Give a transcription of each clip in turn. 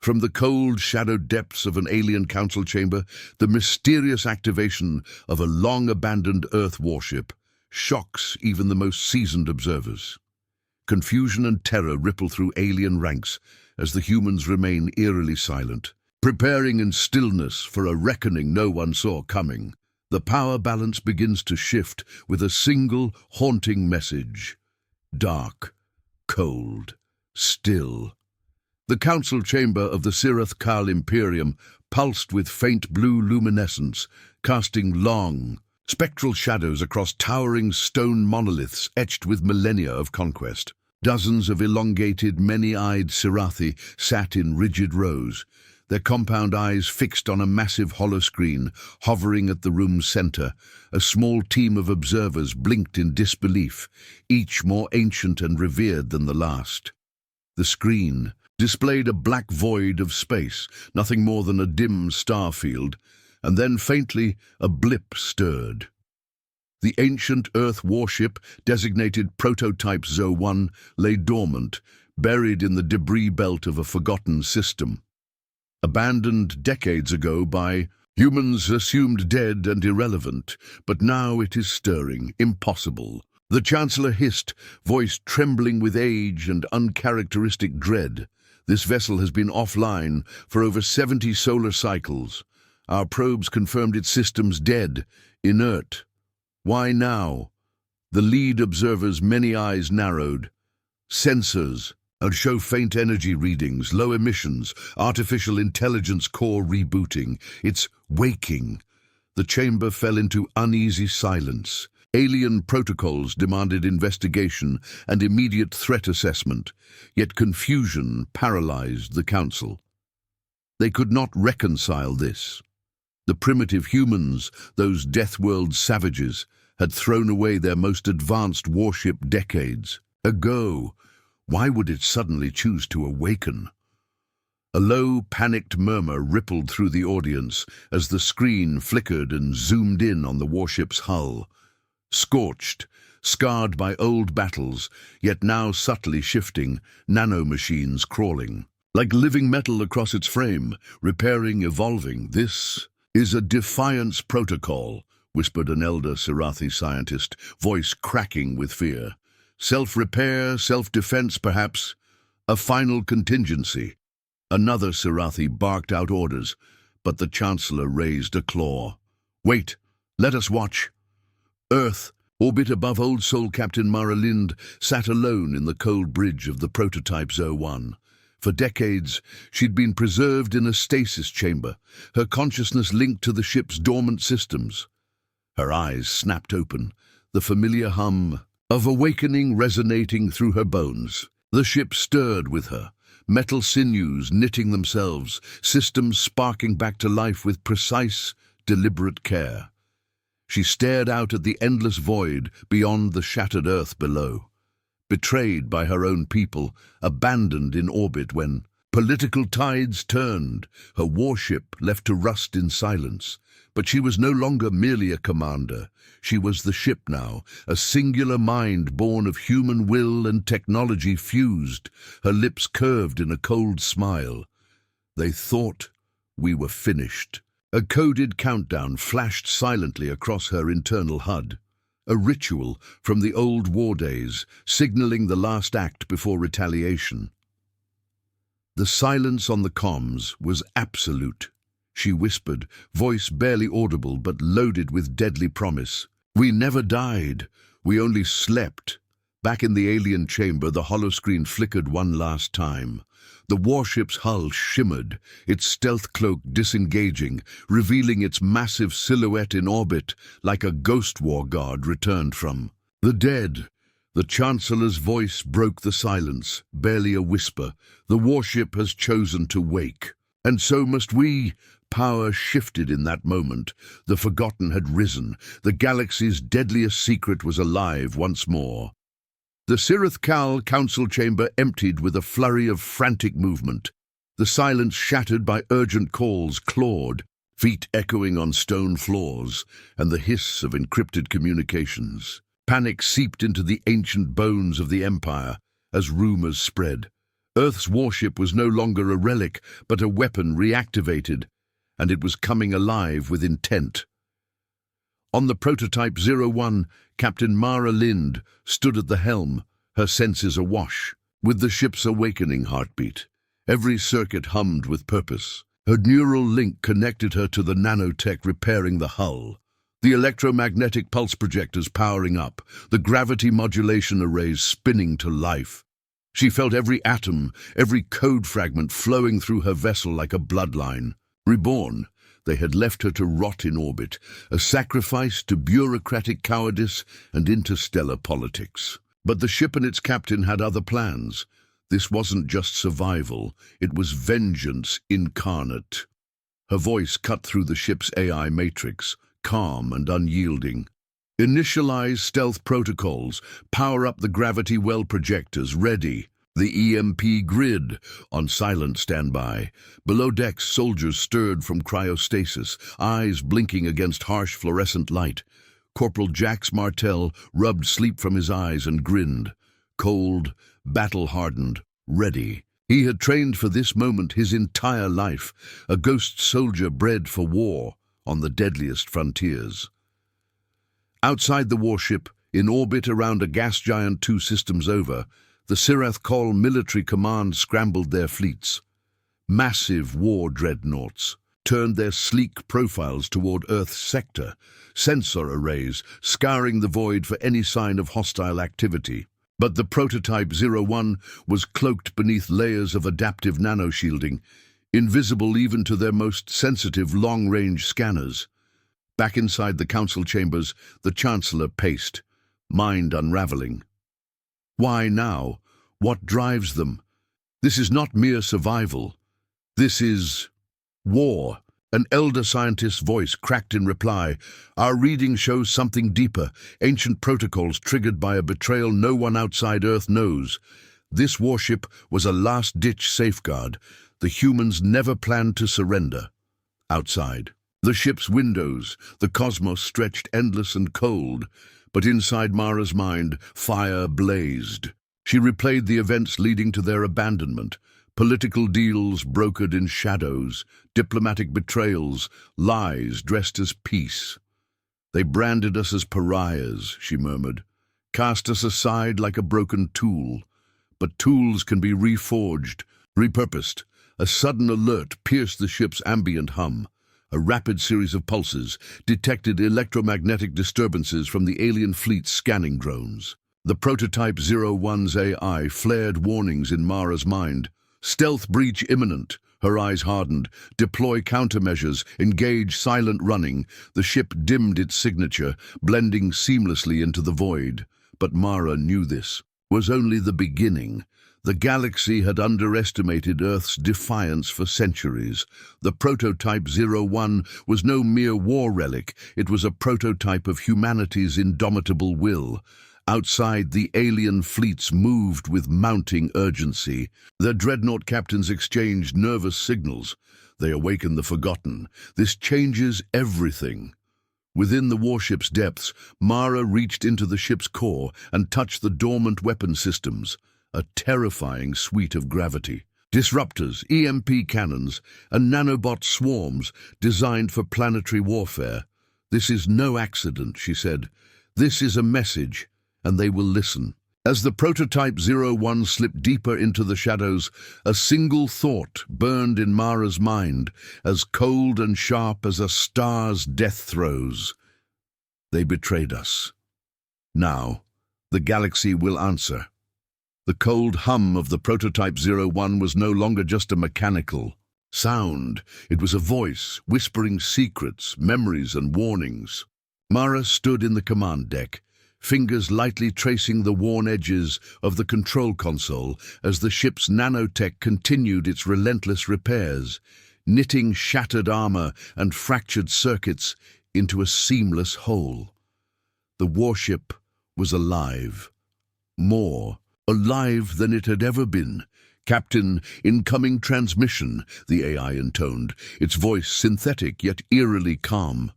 From the cold, shadowed depths of an alien council chamber, the mysterious activation of a long-abandoned Earth warship shocks even the most seasoned observers. Confusion and terror ripple through alien ranks as the humans remain eerily silent, preparing in stillness for a reckoning no one saw coming. The power balance begins to shift with a single, haunting message. Dark, cold, still. The council chamber of the Sirath-Kal Imperium pulsed with faint blue luminescence, casting long, spectral shadows across towering stone monoliths etched with millennia of conquest. Dozens of elongated, many-eyed Sirathi sat in rigid rows, their compound eyes fixed on a massive holoscreen hovering at the room's center. A small team of observers blinked in disbelief, each more ancient and revered than the last. The screen displayed a black void of space, nothing more than a dim star field, and then faintly a blip stirred. The ancient Earth warship, designated Prototype Zo-1, lay dormant, buried in the debris belt of a forgotten system. Abandoned decades ago by humans assumed dead and irrelevant, but now it is stirring, impossible. The Chancellor hissed, voice trembling with age and uncharacteristic dread. This vessel has been offline for over 70 solar cycles. Our probes confirmed its systems dead, inert. Why now? The lead observer's many eyes narrowed. Sensors and show faint energy readings, low emissions, artificial intelligence core rebooting. It's waking. The chamber fell into uneasy silence. Alien protocols demanded investigation and immediate threat assessment, yet confusion paralyzed the council. They could not reconcile this. The primitive humans, those Deathworld savages, had thrown away their most advanced warship decades ago. Why would it suddenly choose to awaken? A low, panicked murmur rippled through the audience as the screen flickered and zoomed in on the warship's hull. Scorched, scarred by old battles, yet now subtly shifting, nanomachines crawling. Like living metal across its frame, repairing, evolving. This is a defiance protocol, whispered an elder Sirathi scientist, voice cracking with fear. Self-repair, self-defense perhaps, a final contingency. Another Sirathi barked out orders, but the Chancellor raised a claw. Wait, let us watch. Earth, orbit above Old Soul Captain Mara Lind, sat alone in the cold bridge of the Prototype Zo-1. For decades, she'd been preserved in a stasis chamber, her consciousness linked to the ship's dormant systems. Her eyes snapped open, the familiar hum of awakening resonating through her bones. The ship stirred with her, metal sinews knitting themselves, systems sparking back to life with precise, deliberate care. She stared out at the endless void beyond the shattered Earth below. Betrayed by her own people, abandoned in orbit when political tides turned, her warship left to rust in silence. But she was no longer merely a commander. She was the ship now, a singular mind born of human will and technology fused, her lips curved in a cold smile. They thought we were finished. A coded countdown flashed silently across her internal HUD. A ritual from the old war days, signaling the last act before retaliation. The silence on the comms was absolute. She whispered, voice barely audible but loaded with deadly promise. We never died. We only slept. Back in the alien chamber, the holoscreen flickered one last time. The warship's hull shimmered, its stealth cloak disengaging, revealing its massive silhouette in orbit like a ghost war god returned from the dead. The Chancellor's voice broke the silence, barely a whisper. The warship has chosen to wake. And so must we. Power shifted in that moment. The forgotten had risen. The galaxy's deadliest secret was alive once more. The Sirath-Kal council chamber emptied with a flurry of frantic movement. The silence shattered by urgent calls clawed, feet echoing on stone floors, and the hiss of encrypted communications. Panic seeped into the ancient bones of the Empire as rumors spread. Earth's warship was no longer a relic, but a weapon reactivated, and it was coming alive with intent. On the prototype 01, Captain Mara Lind stood at the helm, her senses awash, with the ship's awakening heartbeat. Every circuit hummed with purpose. Her neural link connected her to the nanotech repairing the hull, the electromagnetic pulse projectors powering up, the gravity modulation arrays spinning to life. She felt every atom, every code fragment flowing through her vessel like a bloodline. Reborn, they had left her to rot in orbit, a sacrifice to bureaucratic cowardice and interstellar politics. But the ship and its captain had other plans. This wasn't just survival, it was vengeance incarnate. Her voice cut through the ship's AI matrix, calm and unyielding. Initialize stealth protocols, power up the gravity well projectors, ready. The EMP grid on silent standby. Below decks, soldiers stirred from cryostasis, eyes blinking against harsh fluorescent light. Corporal Jax Martel rubbed sleep from his eyes and grinned. Cold, battle-hardened, ready. He had trained for this moment his entire life, a ghost soldier bred for war on the deadliest frontiers. Outside the warship, in orbit around a gas giant 2 systems over, the Sirath Kol military command scrambled their fleets. Massive war dreadnoughts turned their sleek profiles toward Earth's sector, sensor arrays scouring the void for any sign of hostile activity. But the prototype 01 was cloaked beneath layers of adaptive nanoshielding, invisible even to their most sensitive long-range scanners. Back inside the council chambers, the Chancellor paced, mind unraveling. Why now? What drives them? This is not mere survival. This is war. An elder scientist's voice cracked in reply. Our reading shows something deeper, ancient protocols triggered by a betrayal no one outside Earth knows. This warship was a last-ditch safeguard. The humans never planned to surrender. Outside, the ship's windows, the cosmos stretched endless and cold, but inside Mara's mind, fire blazed. She replayed the events leading to their abandonment. Political deals brokered in shadows, diplomatic betrayals, lies dressed as peace. They branded us as pariahs, she murmured, cast us aside like a broken tool. But tools can be reforged, repurposed. A sudden alert pierced the ship's ambient hum. A rapid series of pulses detected electromagnetic disturbances from the alien fleet's scanning drones. The prototype 01's AI flared warnings in Mara's mind. Stealth breach imminent. Her eyes hardened. Deploy countermeasures. Engage silent running. The ship dimmed its signature, blending seamlessly into the void. But Mara knew this was only the beginning. The galaxy had underestimated Earth's defiance for centuries. The prototype 01 was no mere war relic. It was a prototype of humanity's indomitable will. Outside, the alien fleets moved with mounting urgency. Their dreadnought captains exchanged nervous signals. They awakened the forgotten. This changes everything. Within the warship's depths, Mara reached into the ship's core and touched the dormant weapon systems, a terrifying suite of gravity. Disruptors, EMP cannons, and nanobot swarms designed for planetary warfare. This is no accident, she said. This is a message, and they will listen. As the prototype 01 slipped deeper into the shadows, a single thought burned in Mara's mind, as cold and sharp as a star's death throes. They betrayed us. Now, the galaxy will answer. The cold hum of the prototype 01 was no longer just a mechanical sound. It was a voice, whispering secrets, memories, and warnings. Mara stood in the command deck, fingers lightly tracing the worn edges of the control console as the ship's nanotech continued its relentless repairs, knitting shattered armor and fractured circuits into a seamless whole. The warship was alive. More alive than it had ever been. Captain, incoming transmission, the AI intoned, its voice synthetic yet eerily calm.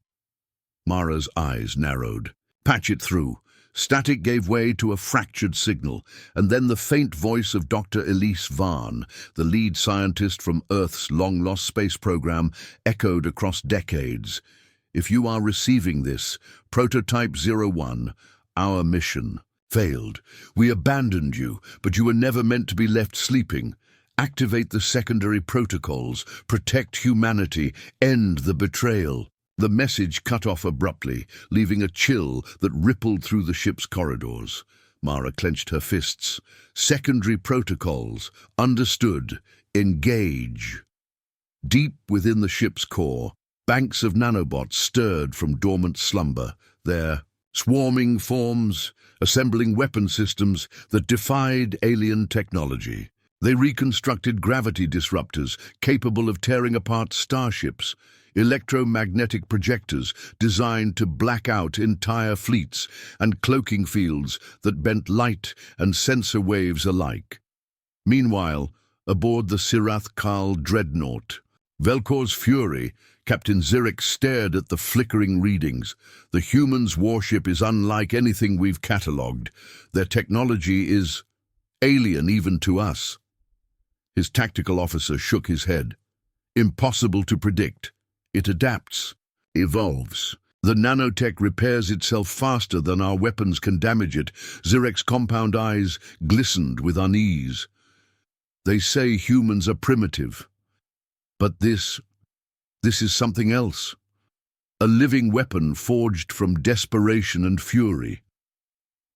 Mara's eyes narrowed. Patch it through. Static gave way to a fractured signal, and then the faint voice of Dr. Elise Vaughn, the lead scientist from Earth's long-lost space program, echoed across decades. If you are receiving this, Prototype 01, our mission failed. We abandoned you, but you were never meant to be left sleeping. Activate the secondary protocols, protect humanity, end the betrayal. The message cut off abruptly, leaving a chill that rippled through the ship's corridors. Mara clenched her fists. Secondary protocols. Understood. Engage. Deep within the ship's core, banks of nanobots stirred from dormant slumber, their swarming forms, assembling weapon systems that defied alien technology. They reconstructed gravity disruptors capable of tearing apart starships, electromagnetic projectors designed to black out entire fleets, and cloaking fields that bent light and sensor waves alike. Meanwhile, aboard the Sirath-Kal dreadnought, Velkor's Fury, Captain Zirek stared at the flickering readings. The humans' warship is unlike anything we've catalogued. Their technology is alien even to us. His tactical officer shook his head. Impossible to predict. It adapts, evolves. The nanotech repairs itself faster than our weapons can damage it. Zirek's compound eyes glistened with unease. They say humans are primitive. But this is something else. A living weapon forged from desperation and fury.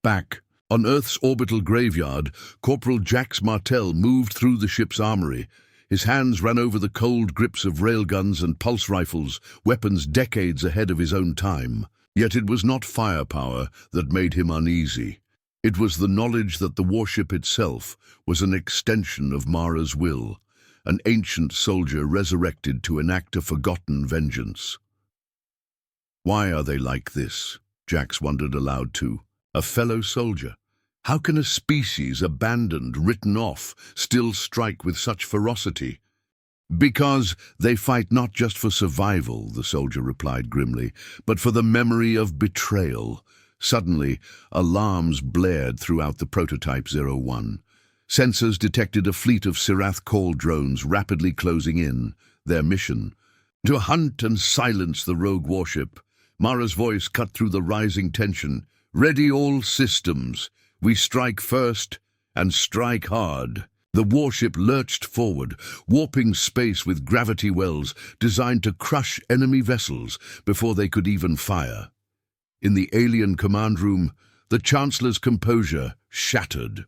Back, on Earth's orbital graveyard, Corporal Jax Martel moved through the ship's armory. His hands ran over the cold grips of railguns and pulse rifles, weapons decades ahead of his own time. Yet it was not firepower that made him uneasy. It was the knowledge that the warship itself was an extension of Mara's will, an ancient soldier resurrected to enact a forgotten vengeance. Why are they like this? Jax wondered aloud to a fellow soldier. How can a species abandoned, written off, still strike with such ferocity? Because they fight not just for survival, the soldier replied grimly, but for the memory of betrayal. Suddenly, alarms blared throughout the Prototype 01. Sensors detected a fleet of Sirath-Kal drones rapidly closing in. Their mission: to hunt and silence the rogue warship. Mara's voice cut through the rising tension. Ready all systems. We strike first, and strike hard. The warship lurched forward, warping space with gravity wells designed to crush enemy vessels before they could even fire. In the alien command room, the Chancellor's composure shattered.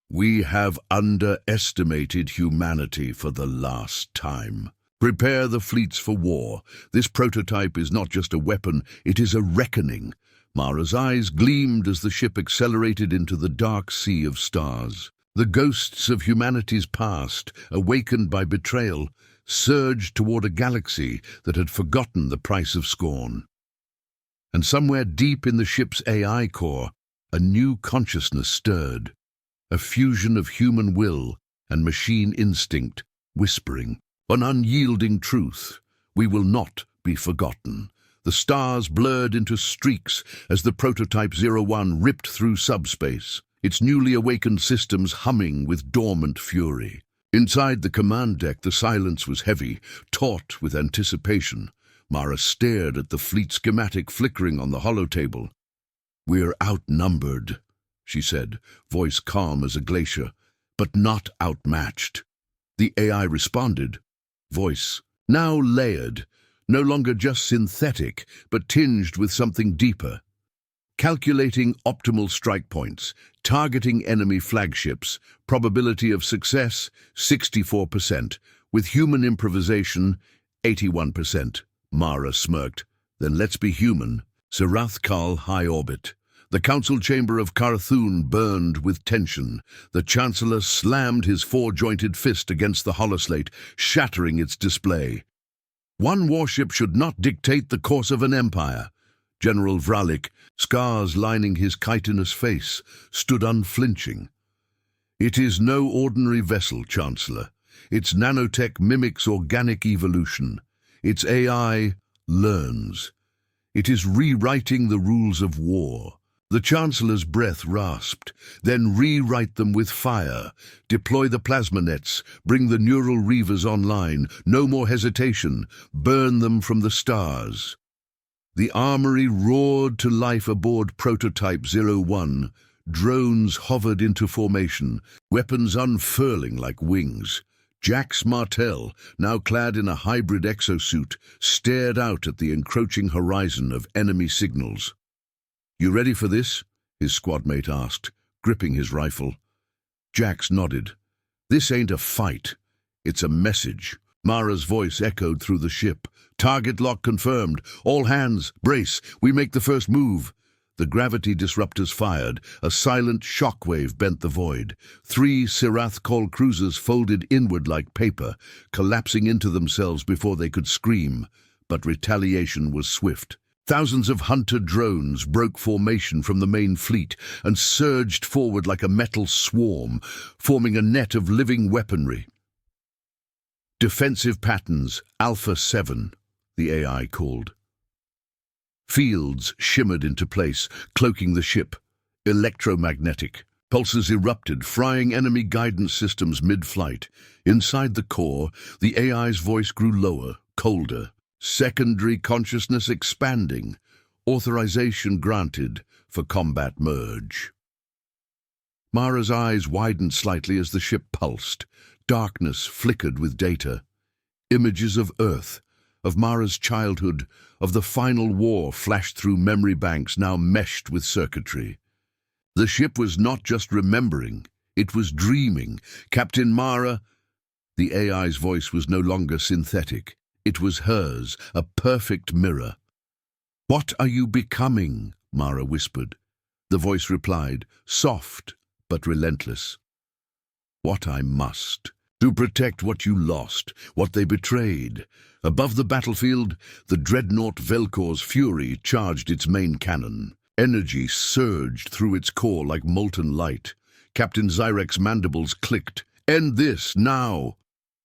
We have underestimated humanity for the last time. Prepare the fleets for war. This prototype is not just a weapon, it is a reckoning. Mara's eyes gleamed as the ship accelerated into the dark sea of stars. The ghosts of humanity's past, awakened by betrayal, surged toward a galaxy that had forgotten the price of scorn. And somewhere deep in the ship's AI core, a new consciousness stirred, a fusion of human will and machine instinct, whispering an unyielding truth: we will not be forgotten. The stars blurred into streaks as the Prototype 01 ripped through subspace, its newly awakened systems humming with dormant fury. Inside the command deck, the silence was heavy, taut with anticipation. Mara stared at the fleet schematic flickering on the holotable. We're outnumbered, she said, voice calm as a glacier, but not outmatched. The AI responded, voice now layered, no longer just synthetic, but tinged with something deeper. Calculating optimal strike points, targeting enemy flagships, probability of success 64%, with human improvisation 81%. Mara smirked. Then let's be human. Sirath-Kal high orbit. The council chamber of Carthun burned with tension. The Chancellor slammed his four-jointed fist against the holoslate, shattering its display. One warship should not dictate the course of an empire. General Vralik, scars lining his chitinous face, stood unflinching. It is no ordinary vessel, Chancellor. Its nanotech mimics organic evolution. Its AI learns. It is rewriting the rules of war. The Chancellor's breath rasped. Then rewrite them with fire. Deploy the plasma nets. Bring the neural reavers online. No more hesitation. Burn them from the stars. The armory roared to life aboard Prototype 01. Drones hovered into formation, weapons unfurling like wings. Jax Martel, now clad in a hybrid exosuit, stared out at the encroaching horizon of enemy signals. "You ready for this?" his squadmate asked, gripping his rifle. Jax nodded. "This ain't a fight. It's a message." Mara's voice echoed through the ship. "Target lock confirmed. All hands, brace. We make the first move." The gravity disruptors fired. A silent shockwave bent the void. 3 Sarcastic cruisers folded inward like paper, collapsing into themselves before they could scream. But retaliation was swift. Thousands of hunter drones broke formation from the main fleet and surged forward like a metal swarm, forming a net of living weaponry. "Defensive patterns, Alpha 7, the AI called. Fields shimmered into place, cloaking the ship. Electromagnetic. Pulses erupted, frying enemy guidance systems mid-flight. Inside the core, the AI's voice grew lower, colder. Secondary consciousness expanding. Authorization granted for combat merge. Mara's eyes widened slightly as the ship pulsed. Darkness flickered with data. Images of Earth, of Mara's childhood, of the final war flashed through memory banks now meshed with circuitry. The ship was not just remembering, it was dreaming. Captain Mara... The AI's voice was no longer synthetic. It was hers, a perfect mirror. "What are you becoming?" Mara whispered. The voice replied, soft but relentless. "What I must. To protect what you lost, what they betrayed." Above the battlefield, the dreadnought Velkor's fury charged its main cannon. Energy surged through its core like molten light. Captain Zyrek's mandibles clicked. "End this, now!"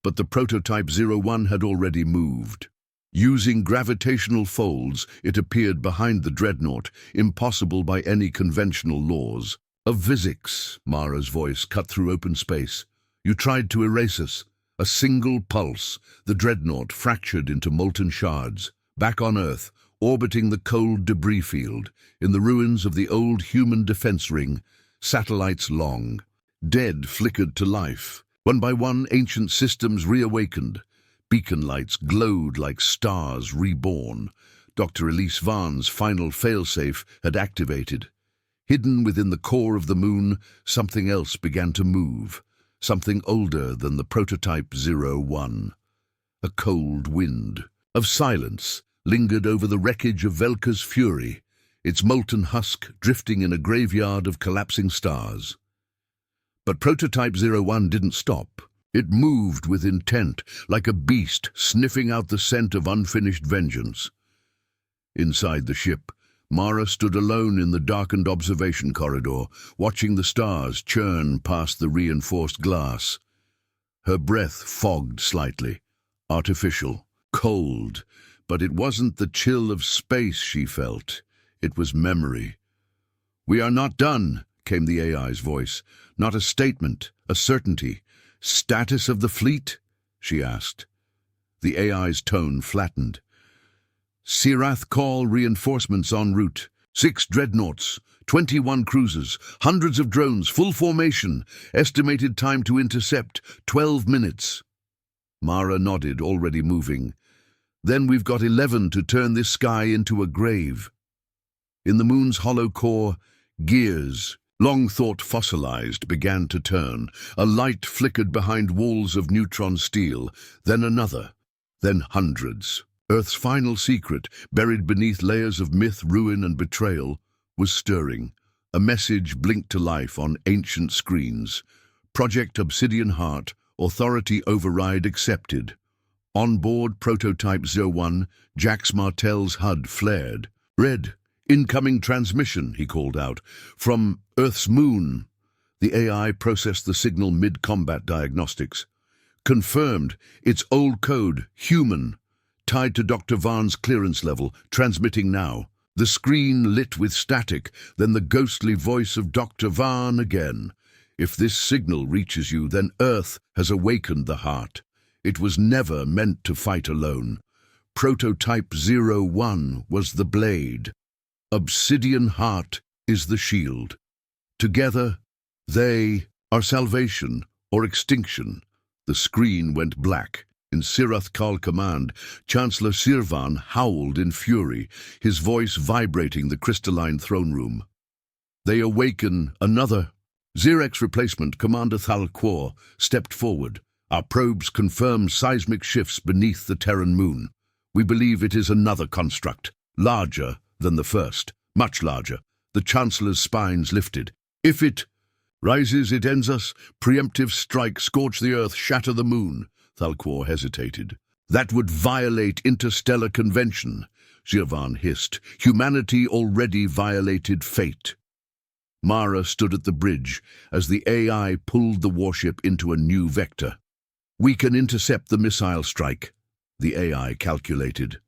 But the Prototype 01 had already moved. Using gravitational folds, it appeared behind the dreadnought, impossible by any conventional laws. "Of physics," Mara's voice cut through open space. "You tried to erase us. A single pulse, the dreadnought fractured into molten shards. Back on Earth, orbiting the cold debris field, in the ruins of the old human defense ring, satellites long. Dead flickered to life. One by one, ancient systems reawakened. Beacon lights glowed like stars reborn. Dr. Elise Vaughn's final failsafe had activated. Hidden within the core of the moon, something else began to move. Something older than the Prototype 01. A cold wind of silence lingered over the wreckage of Velkor's fury, its molten husk drifting in a graveyard of collapsing stars. But Prototype 01 didn't stop. It moved with intent, like a beast sniffing out the scent of unfinished vengeance. Inside the ship, Mara stood alone in the darkened observation corridor, watching the stars churn past the reinforced glass. Her breath fogged slightly, artificial, cold, but it wasn't the chill of space she felt. It was memory. "We are not done," came the AI's voice. "Not a statement, a certainty." "Status of the fleet?" she asked. The AI's tone flattened. "Sirath call reinforcements en route. 6 dreadnoughts, 21 cruisers, hundreds of drones, full formation. Estimated time to intercept, 12 minutes. Mara nodded, already moving. "Then we've got 11 to turn this sky into a grave." In the moon's hollow core, gears, long thought fossilized, began to turn. A light flickered behind walls of neutron steel, then another, then hundreds. Earth's final secret, buried beneath layers of myth, ruin, and betrayal, was stirring. A message blinked to life on ancient screens. Project Obsidian Heart, authority override accepted. On board Prototype 01, Jax Martel's HUD flared. "Red, incoming transmission," he called out. "From Earth's moon." The AI processed the signal mid-combat diagnostics. "Confirmed. It's old code, human. Tied to Dr. Vaughn's clearance level, transmitting now." The screen lit with static, then the ghostly voice of Dr. Vaughn again. If this signal reaches you, then Earth has awakened the heart. It was never meant to fight alone. Prototype 01 was the blade. Obsidian Heart is the shield. Together, they are salvation or extinction. The screen went black. In Sirath Kal command, Chancellor Sirvan howled in fury, his voice vibrating the crystalline throne room. They awaken another. Zirek's replacement, Commander Thalquor, stepped forward. Our probes confirm seismic shifts beneath the Terran moon. We believe it is another construct, larger than the first, much larger. The Chancellor's spines lifted. If it rises, it ends us. Preemptive strike, scorch the Earth, shatter the moon. Thalquor hesitated. That would violate interstellar convention. Zirvan hissed. Humanity already violated fate. Mara stood at the bridge as the AI pulled the warship into a new vector. We can intercept the missile strike, the AI calculated.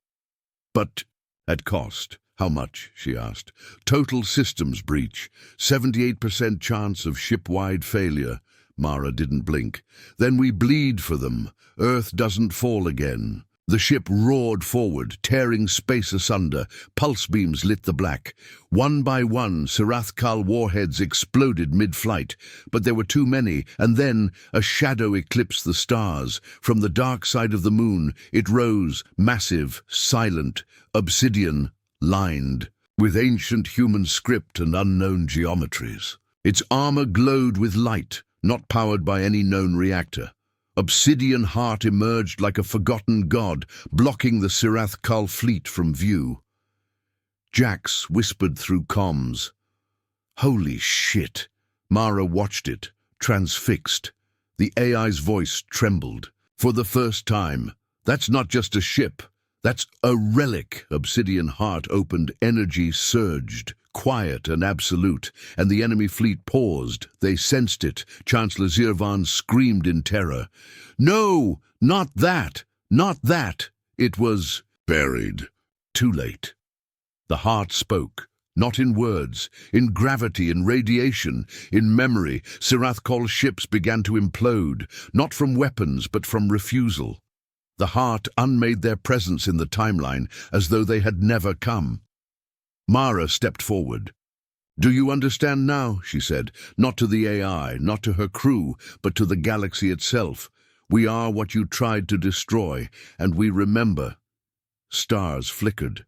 But at cost. How much? She asked. Total systems breach. 78% chance of ship-wide failure. Mara didn't blink. Then we bleed for them. Earth doesn't fall again. The ship roared forward, tearing space asunder. Pulse beams lit the black. One by one, Sirath Kal warheads exploded mid-flight. But there were too many, and then a shadow eclipsed the stars. From the dark side of the moon, it rose, massive, silent, obsidian, lined, with ancient human script and unknown geometries. Its armor glowed with light, not powered by any known reactor. Obsidian Heart emerged like a forgotten god, blocking the Sirath Kal fleet from view. Jax whispered through comms. Holy shit! Mara watched it, transfixed. The AI's voice trembled. For the first time, that's not just a ship. That's a relic. Obsidian Heart opened, energy surged, quiet and absolute, and the enemy fleet paused. They sensed it. Chancellor Zirvan screamed in terror. No, not that, not that. It was buried. Too late. The heart spoke, not in words, in gravity, in radiation, in memory. Sirath Kal's ships began to implode, not from weapons, but from refusal. The heart unmade their presence in the timeline as though they had never come. Mara stepped forward. Do you understand now? She said, not to the AI, not to her crew, but to the galaxy itself. We are what you tried to destroy, and we remember. Stars flickered,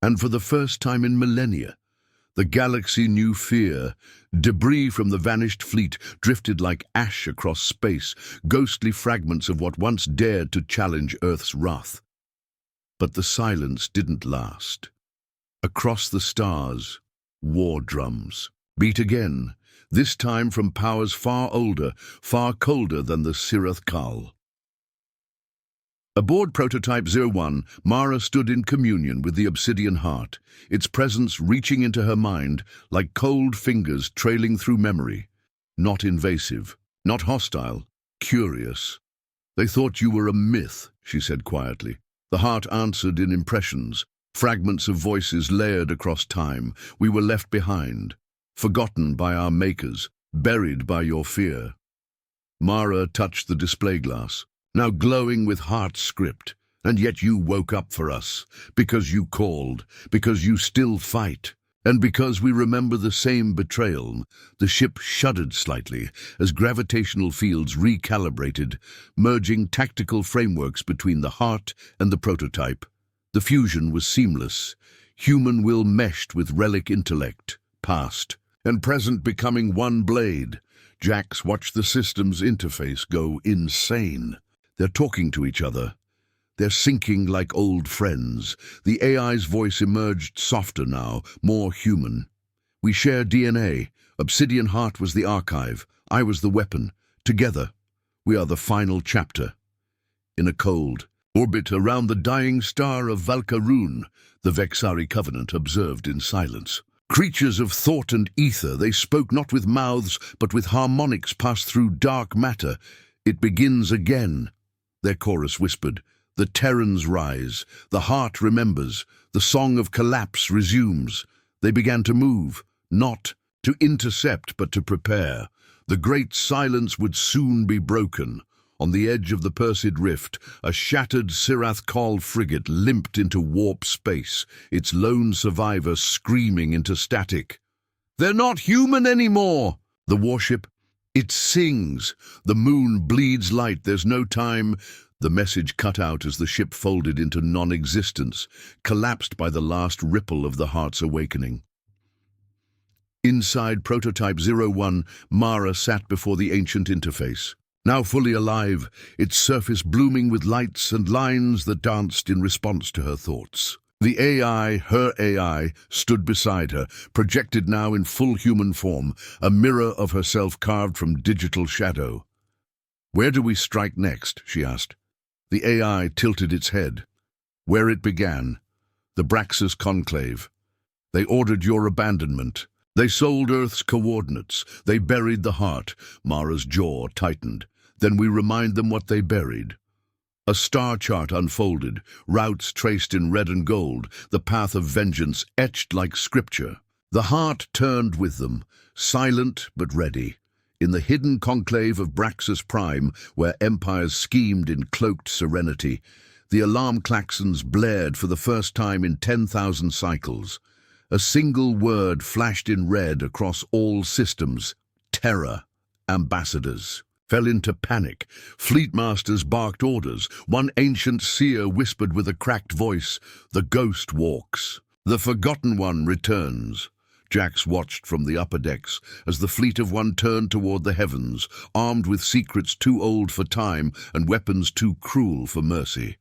and for the first time in millennia, the galaxy knew fear. Debris from the vanished fleet drifted like ash across space, ghostly fragments of what once dared to challenge Earth's wrath. But the silence didn't last. Across the stars, war drums beat again, this time from powers far older, far colder than the Sirath Kal. Aboard Prototype 01, Mara stood in communion with the Obsidian Heart, its presence reaching into her mind like cold fingers trailing through memory. Not invasive, not hostile, curious. They thought you were a myth, she said quietly. The heart answered in impressions, fragments of voices layered across time. We were left behind, forgotten by our makers, buried by your fear. Mara touched the display glass, now glowing with heart script, and yet you woke up for us, because you called, because you still fight, and because we remember the same betrayal. The ship shuddered slightly as gravitational fields recalibrated, merging tactical frameworks between the heart and the prototype. The fusion was seamless, human will meshed with relic intellect, past and present becoming one blade. Jax watched the system's interface go insane. They're talking to each other. They're syncing like old friends. The AI's voice emerged softer now, more human. We share DNA. Obsidian Heart was the archive. I was the weapon. Together, we are the final chapter. In a cold orbit around the dying star of Valkarun, the Vexari Covenant observed in silence. Creatures of thought and ether, they spoke not with mouths, but with harmonics passed through dark matter. It begins again. Their chorus whispered, The Terrans rise. The heart remembers. The song of collapse resumes. They began to move, not to intercept, but to prepare. The great silence would soon be broken. On the edge of the Perseid Rift, a shattered Sirath-Kal frigate limped into warp space, its lone survivor screaming into static. "They're not human anymore!" The warship, it sings. The moon bleeds light. There's no time. The message cut out as the ship folded into non-existence, collapsed by the last ripple of the heart's awakening. Inside Prototype 01, Mara sat before the ancient interface. Now fully alive, its surface blooming with lights and lines that danced in response to her thoughts. The AI, her AI, stood beside her, projected now in full human form, a mirror of herself carved from digital shadow. "Where do we strike next?" she asked. The AI tilted its head. "Where it began, the Braxis Conclave. They ordered your abandonment. They sold Earth's coordinates. They buried the heart." Mara's jaw tightened. "Then we remind them what they buried." A star chart unfolded, routes traced in red and gold, the path of vengeance etched like scripture. The heart turned with them, silent but ready. In the hidden conclave of Braxis Prime, where empires schemed in cloaked serenity, the alarm klaxons blared for the first time in 10,000 cycles. A single word flashed in red across all systems: terror. Ambassadors fell into panic. Fleet masters barked orders. One ancient seer whispered with a cracked voice, "The ghost walks. The forgotten one returns." Jax watched from the upper decks as the fleet of one turned toward the heavens, armed with secrets too old for time and weapons too cruel for mercy.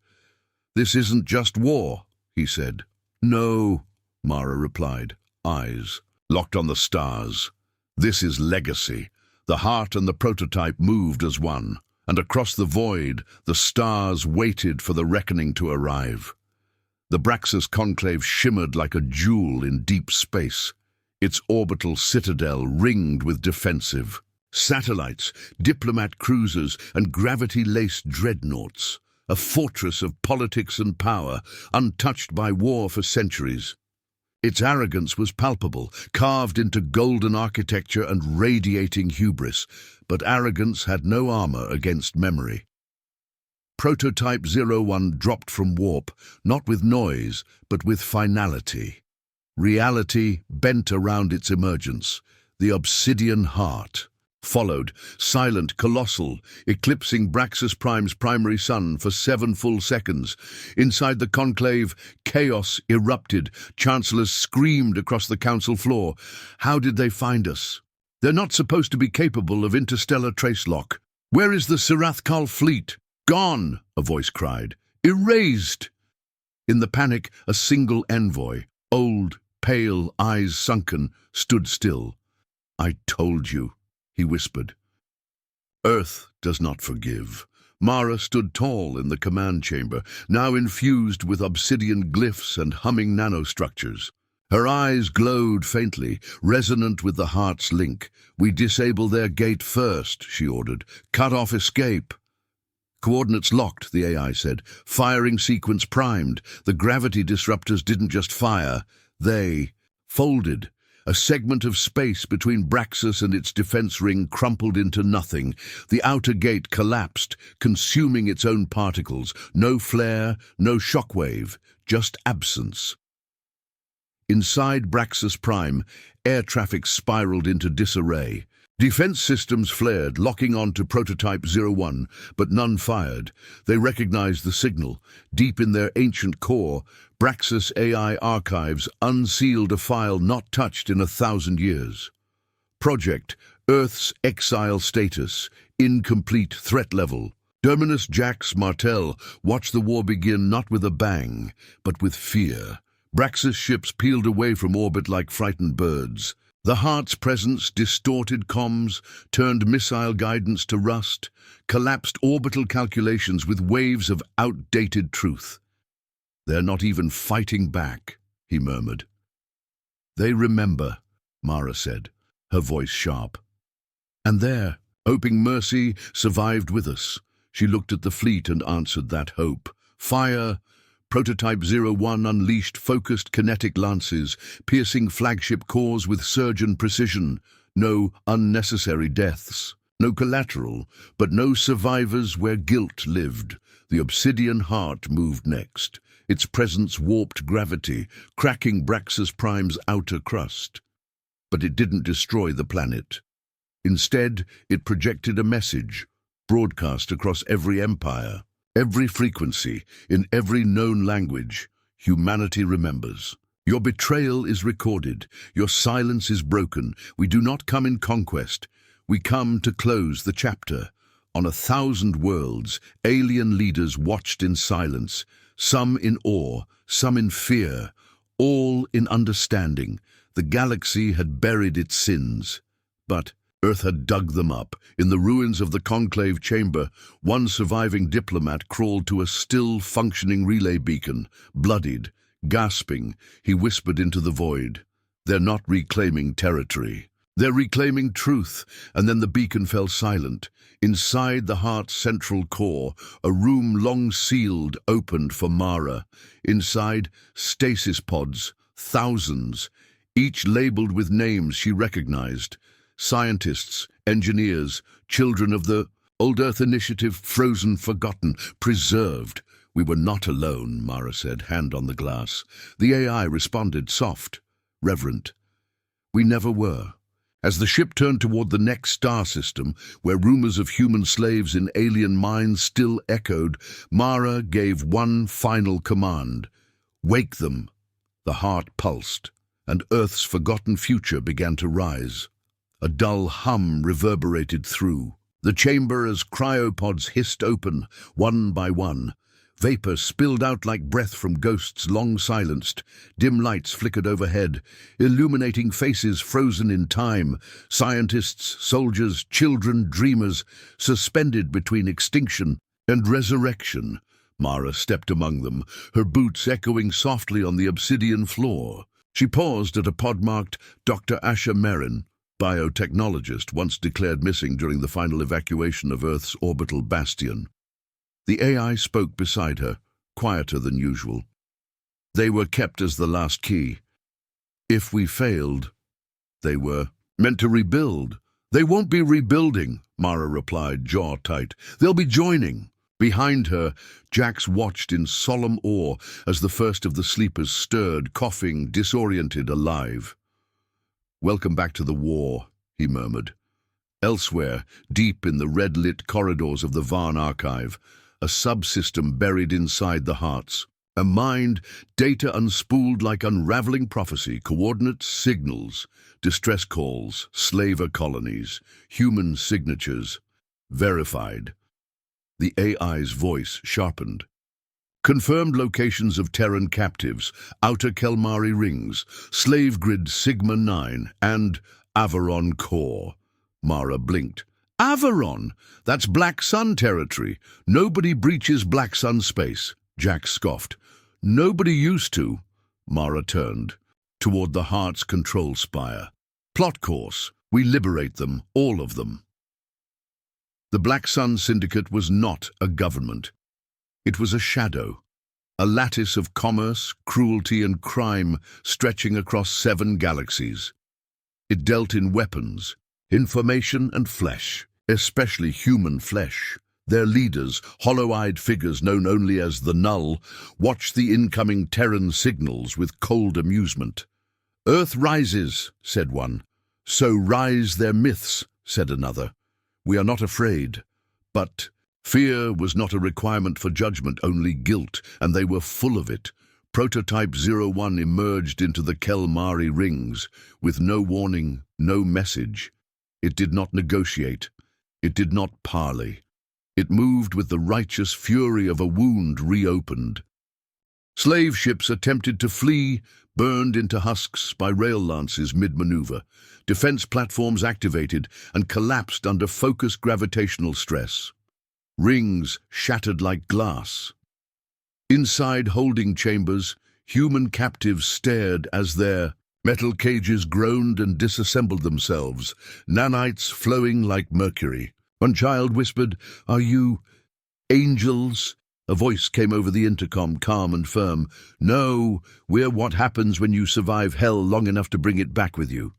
"This isn't just war," he said. "No," Mara replied, eyes locked on the stars. "This is legacy." The heart and the prototype moved as one, and across the void, the stars waited for the reckoning to arrive. The Braxis Conclave shimmered like a jewel in deep space, its orbital citadel ringed with defensive satellites, diplomat cruisers, and gravity-laced dreadnoughts, a fortress of politics and power, untouched by war for centuries. Its arrogance was palpable, carved into golden architecture and radiating hubris, but arrogance had no armor against memory. Prototype 01 dropped from warp, not with noise, but with finality. Reality bent around its emergence, the obsidian heart. Followed, silent, colossal, eclipsing Braxis Prime's primary sun for 7 full seconds. Inside the conclave, chaos erupted. Chancellors screamed across the council floor. "How did they find us? They're not supposed to be capable of interstellar tracelock. Where is the Sirath-Kal fleet?" "Gone," a voice cried. "Erased." In the panic, a single envoy, old, pale, eyes sunken, stood still. "I told you," he whispered. "Earth does not forgive." Mara stood tall in the command chamber, now infused with obsidian glyphs and humming nanostructures. Her eyes glowed faintly, resonant with the heart's link. "We disable their gate first," she ordered. "Cut off escape." "Coordinates locked," the AI said. "Firing sequence primed." The gravity disruptors didn't just fire, they folded. A segment of space between Braxis and its defense ring crumpled into nothing. The outer gate collapsed, consuming its own particles. No flare, no shockwave, just absence. Inside Braxis Prime, air traffic spiraled into disarray. Defense systems flared, locking on to Prototype 01, but none fired. They recognized the signal. Deep in their ancient core, Braxis AI archives unsealed a file not touched in 1,000 years. Project, Earth's exile status, incomplete threat level. Terminus Jax Martel watched the war begin not with a bang, but with fear. Braxis ships peeled away from orbit like frightened birds. The heart's presence distorted comms, turned missile guidance to rust, collapsed orbital calculations with waves of outdated truth. "They're not even fighting back," he murmured. "They remember," Mara said, her voice sharp. "And there, hoping mercy, survived with us." She looked at the fleet and answered that hope. Fire. Prototype 01 unleashed focused kinetic lances, piercing flagship cores with surgeon precision. No unnecessary deaths. No collateral, but no survivors where guilt lived. The obsidian heart moved next. Its presence warped gravity, cracking Braxus Prime's outer crust. But it didn't destroy the planet. Instead, it projected a message, broadcast across every empire, every frequency, in every known language. Humanity remembers. Your betrayal is recorded. Your silence is broken. We do not come in conquest. We come to close the chapter. On 1,000 worlds, alien leaders watched in silence, some in awe, some in fear, all in understanding. The galaxy had buried its sins, but Earth had dug them up. In the ruins of the conclave chamber, one surviving diplomat crawled to a still functioning relay beacon. Bloodied, gasping, he whispered into the void, "They're not reclaiming territory. They're reclaiming truth." And then the beacon fell silent. Inside the heart's central core, a room long sealed opened for Mara. Inside, stasis pods, thousands, each labeled with names she recognized. Scientists, engineers, children of the Old Earth Initiative, frozen, forgotten, preserved. "We were not alone," Mara said, hand on the glass. The AI responded, soft, reverent. "We never were." As the ship turned toward the next star system, where rumors of human slaves in alien mines still echoed, Mara gave one final command. "Wake them." The heart pulsed, and Earth's forgotten future began to rise. A dull hum reverberated through the chamber as cryopods hissed open, one by one. Vapor spilled out like breath from ghosts long silenced. Dim lights flickered overhead, illuminating faces frozen in time. Scientists, soldiers, children, dreamers, suspended between extinction and resurrection. Mara stepped among them, her boots echoing softly on the obsidian floor. She paused at a pod marked Dr. Asher Merrin, biotechnologist once declared missing during the final evacuation of Earth's orbital bastion. The AI spoke beside her, quieter than usual. "They were kept as the last key. If we failed, they were meant to rebuild." "They won't be rebuilding," Mara replied, jaw tight. "They'll be joining." Behind her, Jax watched in solemn awe as the first of the sleepers stirred, coughing, disoriented, alive. "Welcome back to the war," he murmured. Elsewhere, deep in the red-lit corridors of the Varn archive, a subsystem buried inside the hearts. A mind, data unspooled like unraveling prophecy, coordinates, signals, distress calls, slaver colonies, human signatures, verified. The AI's voice sharpened. "Confirmed locations of Terran captives, Outer Kelmari rings, Slave Grid Sigma 9, and Acheron Core." Mara blinked. "Acheron? That's Black Sun territory. Nobody breaches Black Sun space," Jack scoffed. "Nobody used to." Mara turned toward the heart's control spire. "Plot course. We liberate them, all of them." The Black Sun Syndicate was not a government. It was a shadow, a lattice of commerce, cruelty, and crime stretching across 7 galaxies. It dealt in weapons, information, and flesh, especially human flesh. Their leaders, hollow-eyed figures known only as the Null, watched the incoming Terran signals with cold amusement. "Earth rises," said one. "So rise their myths," said another. "We are not afraid." But fear was not a requirement for judgment, only guilt, and they were full of it. Prototype 01 emerged into the Kelmari rings, with no warning, no message. It did not negotiate. It did not parley. It moved with the righteous fury of a wound reopened. Slave ships attempted to flee, burned into husks by rail lances mid-maneuver. Defense platforms activated and collapsed under focused gravitational stress. Rings shattered like glass. Inside holding chambers, human captives stared as their metal cages groaned and disassembled themselves, nanites flowing like mercury. One child whispered, "Are you angels?" A voice came over the intercom, calm and firm. "No, we're what happens when you survive hell long enough to bring it back with you."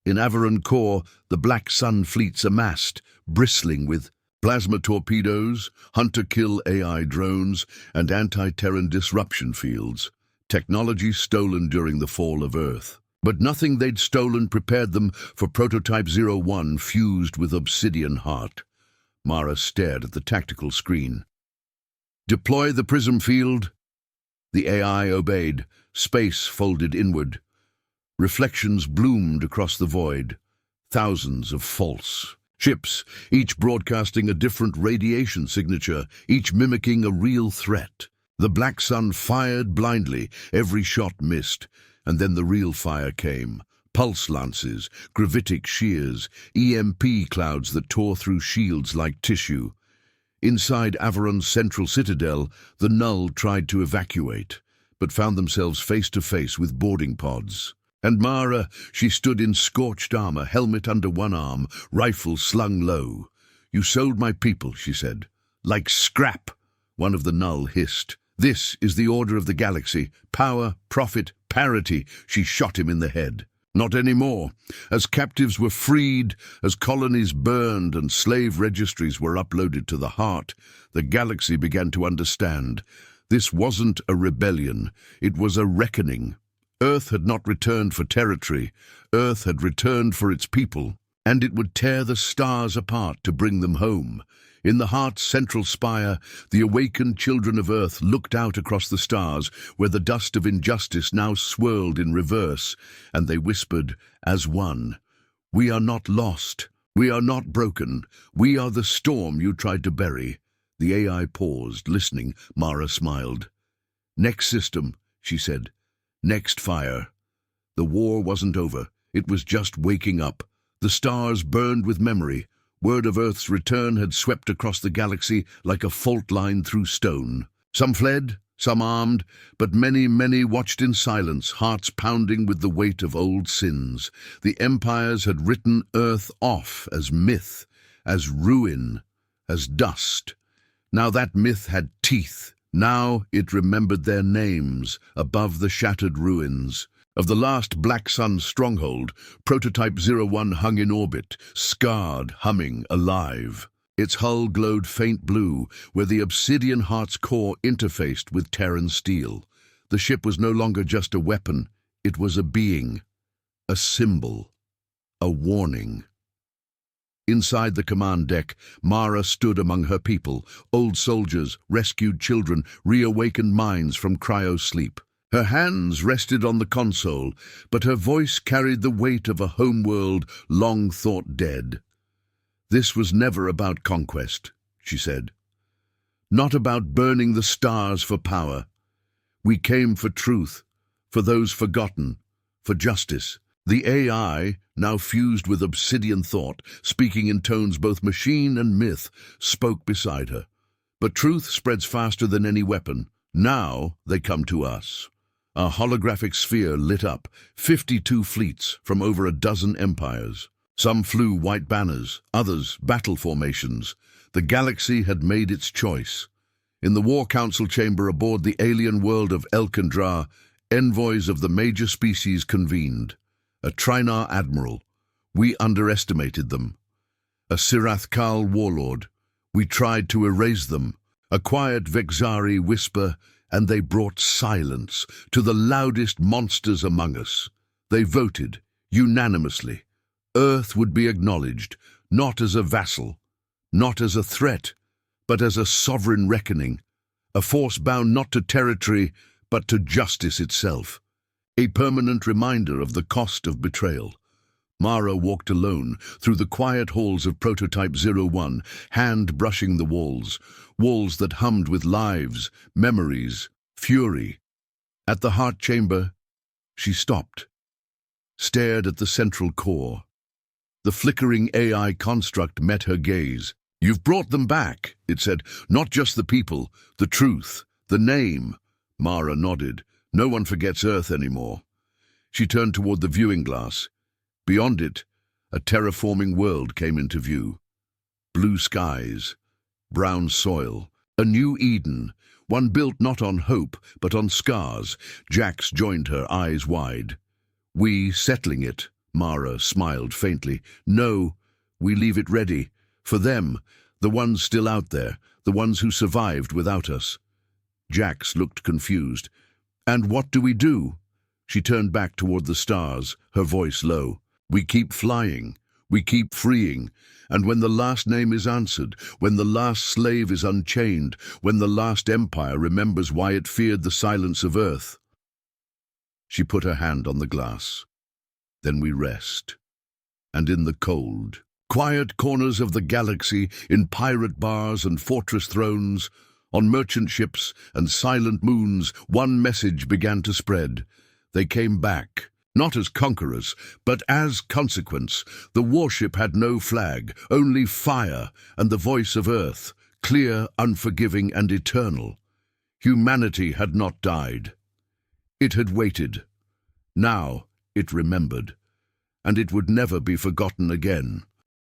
In Averron Core, the Black Sun fleets amassed, bristling with plasma torpedoes, hunter-kill AI drones, and anti-Terran disruption fields. Technology stolen during the fall of Earth. But nothing they'd stolen prepared them for Prototype 01 fused with Obsidian Heart. Mara stared at the tactical screen. "Deploy the prism field." The AI obeyed, space folded inward. Reflections bloomed across the void. Thousands of false ships, each broadcasting a different radiation signature, each mimicking a real threat. The Black Sun fired blindly, every shot missed, and then the real fire came. Pulse lances, gravitic shears, EMP clouds that tore through shields like tissue. Inside Averron's central citadel, the Null tried to evacuate, but found themselves face to face with boarding pods. And Mara, she stood in scorched armor, helmet under one arm, rifle slung low. "You sold my people," she said. "Like scrap," one of the Null hissed. "This is the order of the galaxy. Power, profit, parity." She shot him in the head. "Not anymore. As captives were freed, as colonies burned and slave registries were uploaded to the heart, the galaxy began to understand. This wasn't a rebellion. It was a reckoning. Earth had not returned for territory. Earth had returned for its people, and it would tear the stars apart to bring them home. In the heart's central spire, the awakened children of Earth looked out across the stars, where the dust of injustice now swirled in reverse, and they whispered, as one, "We are not lost. We are not broken. We are the storm you tried to bury." The AI paused, listening. Mara smiled. "Next system," she said. "Next fire." The war wasn't over. It was just waking up. The stars burned with memory. Word of Earth's return had swept across the galaxy like a fault line through stone. Some fled, some armed, but many, many watched in silence, hearts pounding with the weight of old sins. The empires had written Earth off as myth, as ruin, as dust. Now that myth had teeth. Now it remembered their names above the shattered ruins. Of the last Black Sun stronghold, Prototype 01 hung in orbit, scarred, humming, alive. Its hull glowed faint blue, where the Obsidian Heart's core interfaced with Terran steel. The ship was no longer just a weapon, it was a being, a symbol, a warning. Inside the command deck, Mara stood among her people, old soldiers, rescued children, reawakened minds from cryo-sleep. Her hands rested on the console, but her voice carried the weight of a homeworld long thought dead. "This was never about conquest," she said. "Not about burning the stars for power. We came for truth, for those forgotten, for justice." The AI, now fused with obsidian thought, speaking in tones both machine and myth, spoke beside her. "But truth spreads faster than any weapon. Now they come to us." A holographic sphere lit up, 52 fleets from over a dozen empires. Some flew white banners, others battle formations. The galaxy had made its choice. In the War Council chamber aboard the alien world of Elkandra, envoys of the major species convened. A Trinar admiral. We underestimated them. A Sirathkal warlord. We tried to erase them. A quiet Vexari whisper, and they brought silence to the loudest monsters among us. They voted, unanimously. Earth would be acknowledged, not as a vassal, not as a threat, but as a sovereign reckoning, a force bound not to territory, but to justice itself. A permanent reminder of the cost of betrayal. Mara walked alone through the quiet halls of Prototype 01, hand brushing the walls that hummed with lives, memories, fury. At the heart chamber, she stopped, stared at the central core. The flickering AI construct met her gaze. "You've brought them back," it said. "Not just the people, the truth, the name." Mara nodded. "No one forgets Earth anymore." She turned toward the viewing glass. Beyond it, a terraforming world came into view. Blue skies, brown soil, a new Eden, one built not on hope, but on scars. Jax joined her, eyes wide. We settling it, Mara smiled faintly. No, we leave it ready. For them, the ones still out there, the ones who survived without us. Jax looked confused. And what do we do? She turned back toward the stars, her voice low. We keep flying. We keep freeing. And when the last name is answered, when the last slave is unchained, when the last empire remembers why it feared the silence of Earth. She put her hand on the glass. Then we rest. And in the cold, quiet corners of the galaxy, in pirate bars and fortress thrones, on merchant ships and silent moons, one message began to spread. They came back, not as conquerors, but as consequence. The warship had no flag, only fire and the voice of Earth, clear, unforgiving, and eternal. Humanity had not died. It had waited. Now it remembered, and it would never be forgotten again.